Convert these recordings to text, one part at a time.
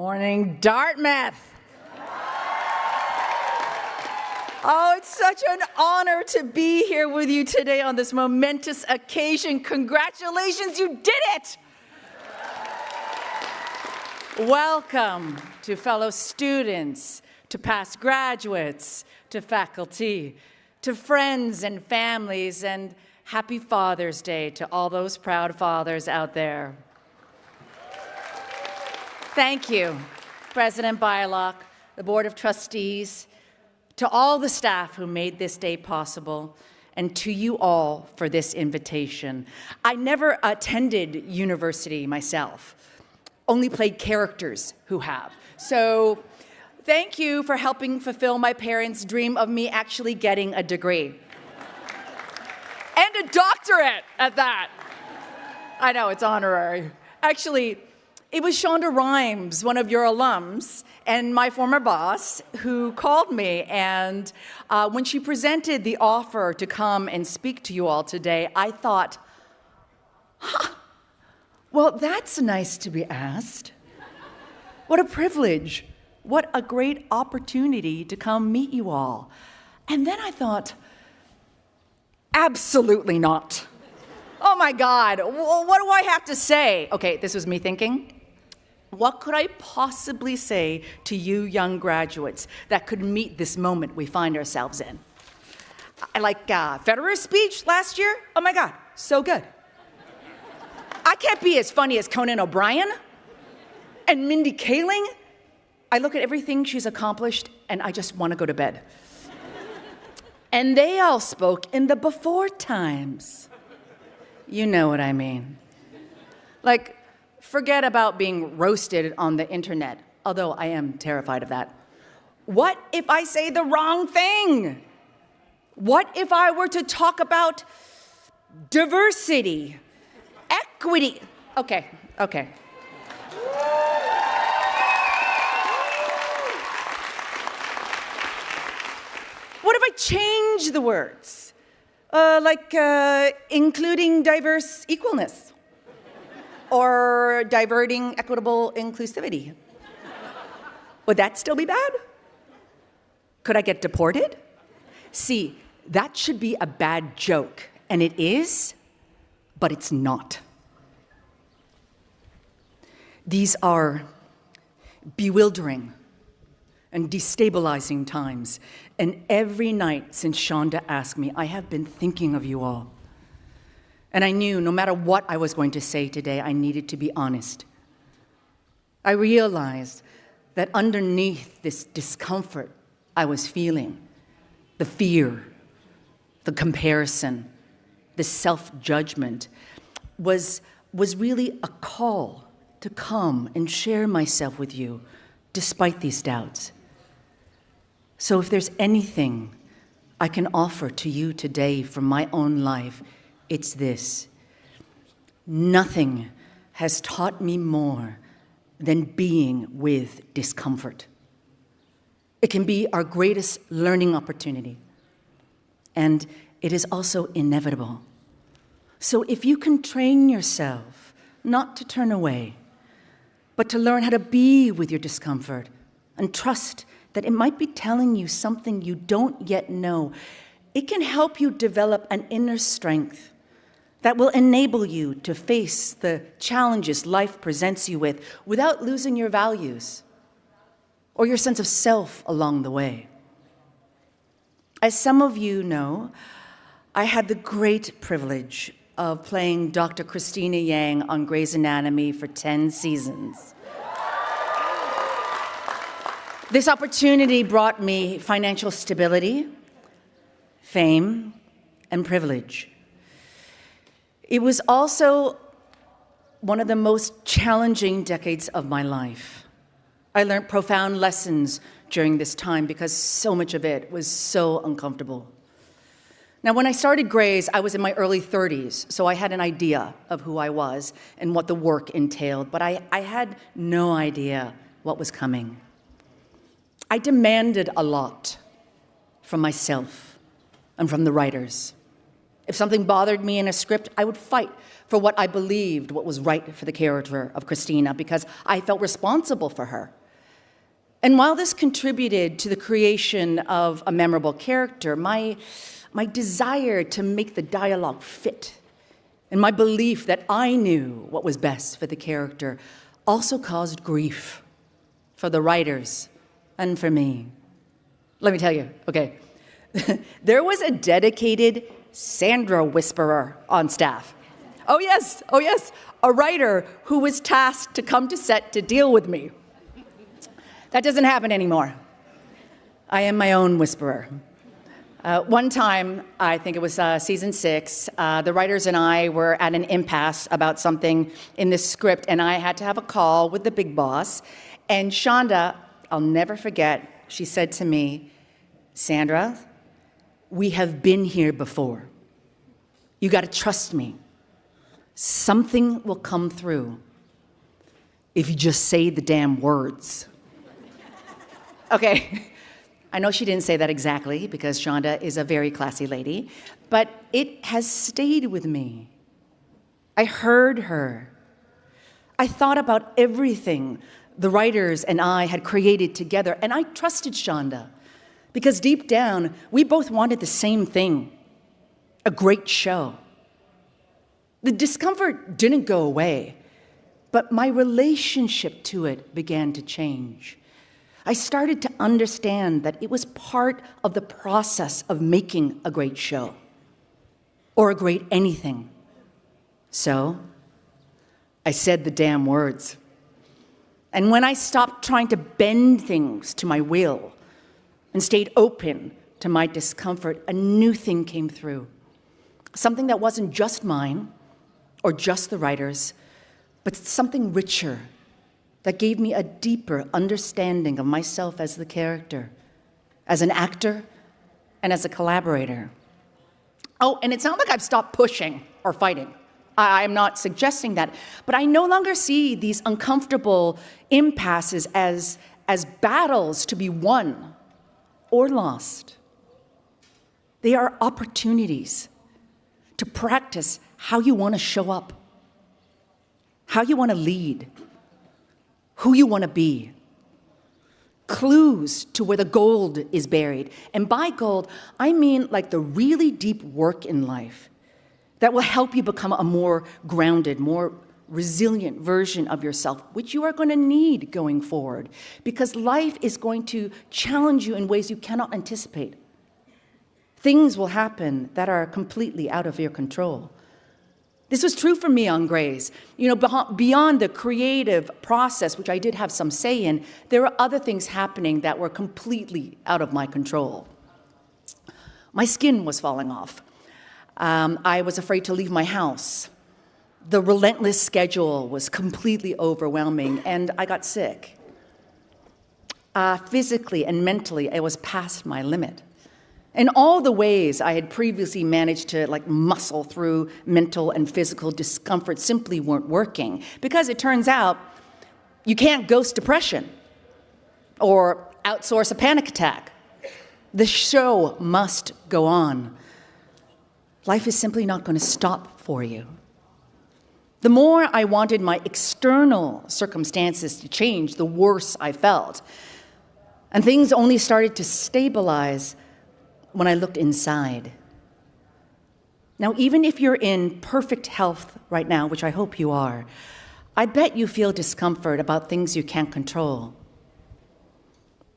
Morning, Dartmouth. Oh, it's such an honor to be here with you today on this momentous occasion. Congratulations, you did it! Welcome to fellow students, to past graduates, to faculty, to friends and families, and happy Father's Day to all those proud fathers out there. Thank you, President Bylock, the Board of Trustees, to all the staff who made this day possible, and to you all for this invitation. I never attended university myself, only played characters who have. So thank you for helping fulfill my parents' dream of me actually getting a degree. And a doctorate at that. I know, it's honorary. Actually, it was Shonda Rhimes, one of your alums, and my former boss, who called me, and when she presented the offer to come and speak to you all today, I thought, well, that's nice to be asked. What a privilege. What a great opportunity to come meet you all. And then I thought, absolutely not. Oh my God, what do I have to say? Okay, this was me thinking. What could I possibly say to you young graduates that could meet this moment we find ourselves in? Like Federer's speech last year? Oh my God, so good. I can't be as funny as Conan O'Brien and Mindy Kaling. I look at everything she's accomplished and I just want to go to bed. And they all spoke in the before times. You know what I mean. Like, forget about being roasted on the internet, although I am terrified of that. What if I say the wrong thing? What if I were to talk about diversity, equity? Okay. What if I change the words? Including diverse equalness? Or diverting equitable inclusivity? Would that still be bad? Could I get deported? See, that should be a bad joke, and it is, but it's not. These are bewildering and destabilizing times, and every night since Shonda asked me, I have been thinking of you all. And I knew no matter what I was going to say today, I needed to be honest. I realized that underneath this discomfort I was feeling, the fear, the comparison, the self-judgment, was really a call to come and share myself with you despite these doubts. So if there's anything I can offer to you today from my own life, it's this. Nothing has taught me more than being with discomfort. It can be our greatest learning opportunity, and it is also inevitable. So if you can train yourself not to turn away, but to learn how to be with your discomfort and trust that it might be telling you something you don't yet know, it can help you develop an inner strength that will enable you to face the challenges life presents you with without losing your values or your sense of self along the way. As some of you know, I had the great privilege of playing Dr. Christina Yang on Grey's Anatomy for 10 seasons. This opportunity brought me financial stability, fame, and privilege. It was also one of the most challenging decades of my life. I learned profound lessons during this time because so much of it was so uncomfortable. Now, when I started Grey's, I was in my early 30s, so I had an idea of who I was and what the work entailed, but I had no idea what was coming. I demanded a lot from myself and from the writers. If something bothered me in a script, I would fight for what I believed what was right for the character of Christina because I felt responsible for her. And while this contributed to the creation of a memorable character, my desire to make the dialogue fit and my belief that I knew what was best for the character also caused grief for the writers and for me. Let me tell you, okay, there was a dedicated Sandra whisperer on staff. Oh yes, a writer who was tasked to come to set to deal with me. That doesn't happen anymore. I am my own whisperer. One time, I think it was season 6, the writers and I were at an impasse about something in this script, and I had to have a call with the big boss. And Shonda, I'll never forget, she said to me, Sandra, we have been here before. You got to trust me. Something will come through if you just say the damn words. Okay. I know she didn't say that exactly because Shonda is a very classy lady, but it has stayed with me. I heard her. I thought about everything the writers and I had created together, and I trusted Shonda because deep down, we both wanted the same thing, a great show. The discomfort didn't go away, but my relationship to it began to change. I started to understand that it was part of the process of making a great show or a great anything. So I said the damn words. And when I stopped trying to bend things to my will and stayed open to my discomfort, a new thing came through. Something that wasn't just mine or just the writers, but something richer that gave me a deeper understanding of myself as the character, as an actor, and as a collaborator. Oh, and it's not like I've stopped pushing or fighting. I'm not suggesting that, but I no longer see these uncomfortable impasses as battles to be won or lost. They are opportunities to practice how you want to show up, how you want to lead, who you want to be. Clues to where the gold is buried. And by gold, I mean like the really deep work in life that will help you become a more grounded, more resilient version of yourself, which you are going to need going forward, because life is going to challenge you in ways you cannot anticipate. Things will happen that are completely out of your control. This was true for me on Grays. Beyond the creative process, which I did have some say in, there were other things happening that were completely out of my control. My skin was falling off. I was afraid to leave my house. The relentless schedule was completely overwhelming, and I got sick. Physically and mentally, it was past my limit. And all the ways I had previously managed to muscle through mental and physical discomfort simply weren't working, because it turns out you can't ghost depression or outsource a panic attack. The show must go on. Life is simply not going to stop for you. The more I wanted my external circumstances to change, the worse I felt. And things only started to stabilize when I looked inside. Now, even if you're in perfect health right now, which I hope you are, I bet you feel discomfort about things you can't control.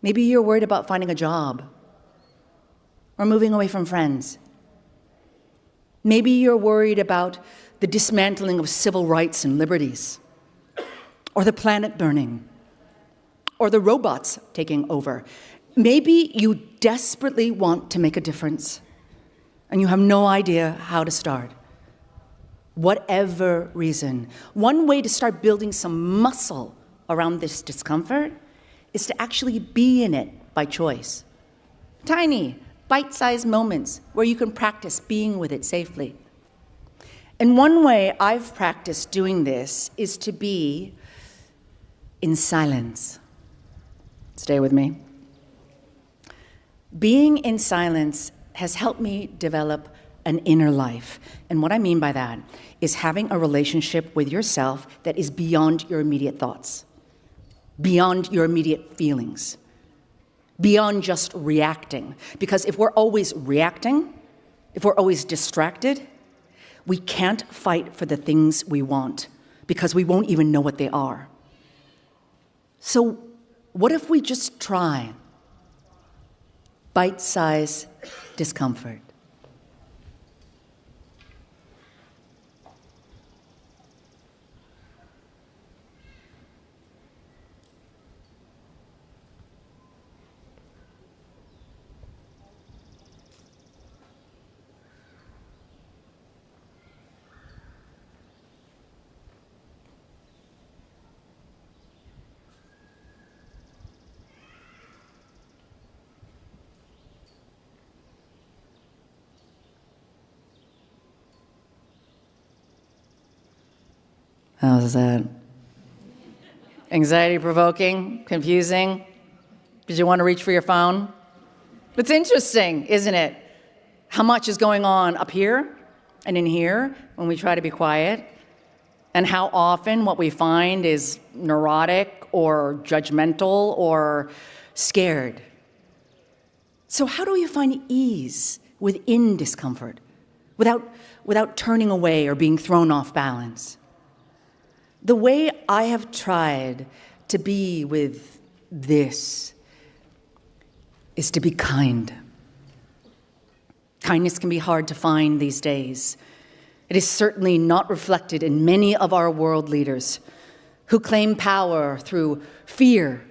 Maybe you're worried about finding a job or moving away from friends. Maybe you're worried about the dismantling of civil rights and liberties, or the planet burning, or the robots taking over. Maybe you desperately want to make a difference, and you have no idea how to start. Whatever reason, one way to start building some muscle around this discomfort is to actually be in it by choice. Tiny, bite-sized moments where you can practice being with it safely. And one way I've practiced doing this is to be in silence. Stay with me. Being in silence has helped me develop an inner life. And what I mean by that is having a relationship with yourself that is beyond your immediate thoughts, beyond your immediate feelings, beyond just reacting. Because if we're always reacting, if we're always distracted, we can't fight for the things we want because we won't even know what they are. So what if we just try bite-sized discomfort? How's that? Anxiety-provoking? Confusing? Did you want to reach for your phone? It's interesting, isn't it? How much is going on up here and in here when we try to be quiet, and how often what we find is neurotic or judgmental or scared. So how do you find ease within discomfort without turning away or being thrown off balance? The way I have tried to be with this is to be kind. Kindness can be hard to find these days. It is certainly not reflected in many of our world leaders who claim power through fear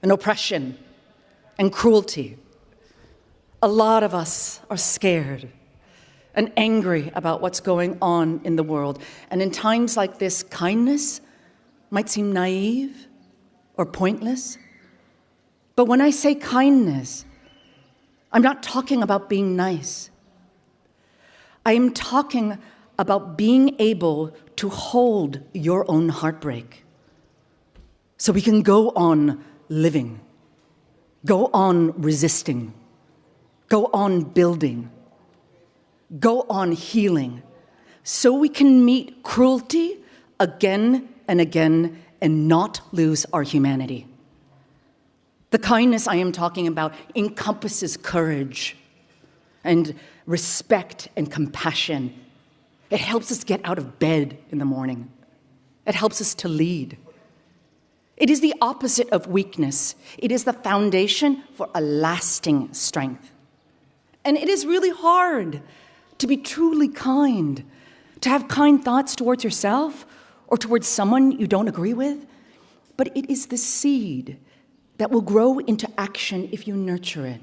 and oppression and cruelty. A lot of us are scared and angry about what's going on in the world. And in times like this, kindness might seem naive or pointless. But when I say kindness, I'm not talking about being nice. I am talking about being able to hold your own heartbreak so we can go on living, go on resisting, go on building, go on healing, so we can meet cruelty again and again and not lose our humanity. The kindness I am talking about encompasses courage and respect and compassion. It helps us get out of bed in the morning. It helps us to lead. It is the opposite of weakness. It is the foundation for a lasting strength. And it is really hard to be truly kind, to have kind thoughts towards yourself or towards someone you don't agree with. But it is the seed that will grow into action if you nurture it.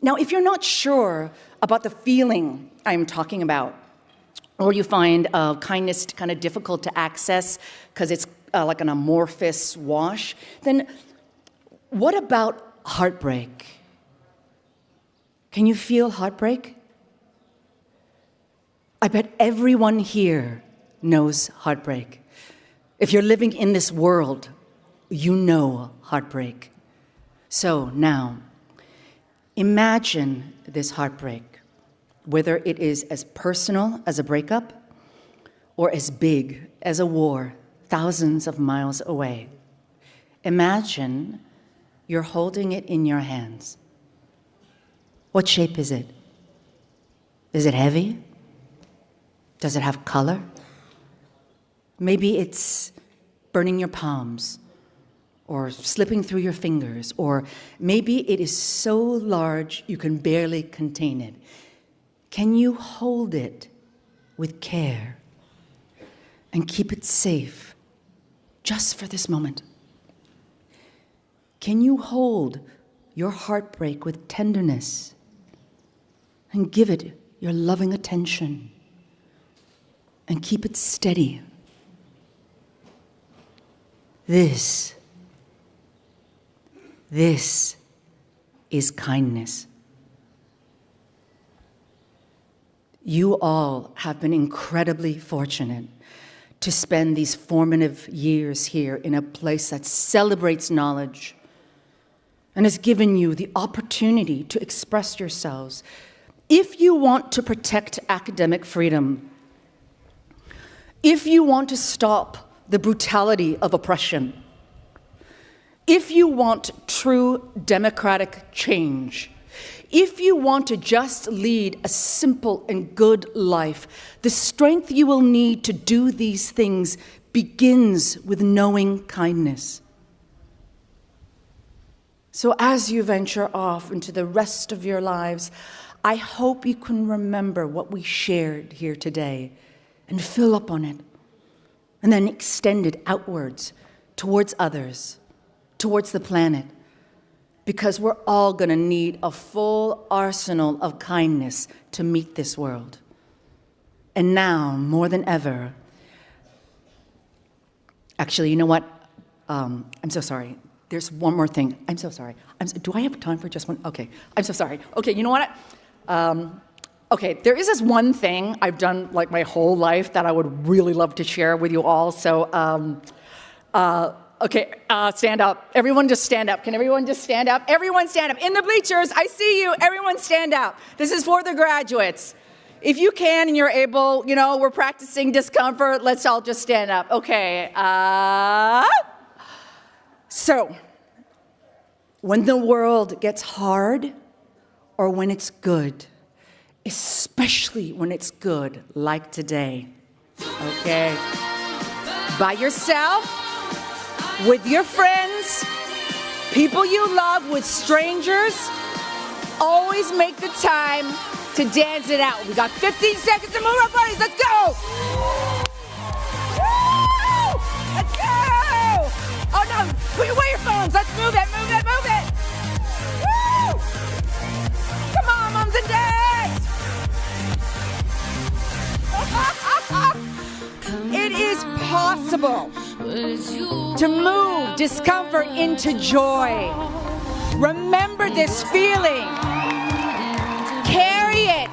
Now, if you're not sure about the feeling I'm talking about, or you find kindness kind of difficult to access because it's like an amorphous wash, then what about heartbreak? Can you feel heartbreak? I bet everyone here knows heartbreak. If you're living in this world, you know heartbreak. So now, imagine this heartbreak, whether it is as personal as a breakup or as big as a war thousands of miles away. Imagine you're holding it in your hands. What shape is it? Is it heavy? Does it have color? Maybe it's burning your palms or slipping through your fingers, or maybe it is so large you can barely contain it. Can you hold it with care and keep it safe just for this moment? Can you hold your heartbreak with tenderness and give it your loving attention and keep it steady? This is kindness. You all have been incredibly fortunate to spend these formative years here in a place that celebrates knowledge and has given you the opportunity to express yourselves If you want to protect academic freedom, if you want to stop the brutality of oppression, if you want true democratic change, if you want to just lead a simple and good life, the strength you will need to do these things begins with knowing kindness. So as you venture off into the rest of your lives, I hope you can remember what we shared here today and fill up on it, and then extend it outwards towards others, towards the planet, because we're all going to need a full arsenal of kindness to meet this world. And now, more than ever, actually, you know what? I'm so sorry. There's one more thing. I'm so sorry. Do I have time for just one? Okay, I'm so sorry. Okay, you know what? Okay, there is this one thing I've done like my whole life that I would really love to share with you all. So, okay, stand up. Everyone just stand up. Can everyone just stand up? Everyone stand up. In the bleachers, I see you. Everyone stand up. This is for the graduates. If you can and you're able, you know, we're practicing discomfort. Let's all just stand up. Okay. So, when the world gets hard or when it's good, especially when it's good, like today, okay? By yourself, with your friends, people you love, with strangers, always make the time to dance it out. We got 15 seconds to move our bodies. Let's go! Woo! Let's go! Oh no, put away your phones. Let's move it, move it, move it! Woo! Come on, moms and dads! It is possible to move discomfort into joy. Remember this feeling. Carry it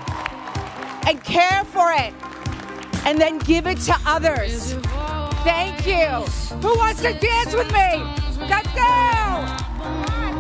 and care for it, and then give it to others. Thank you. Who wants to dance with me? Let's go!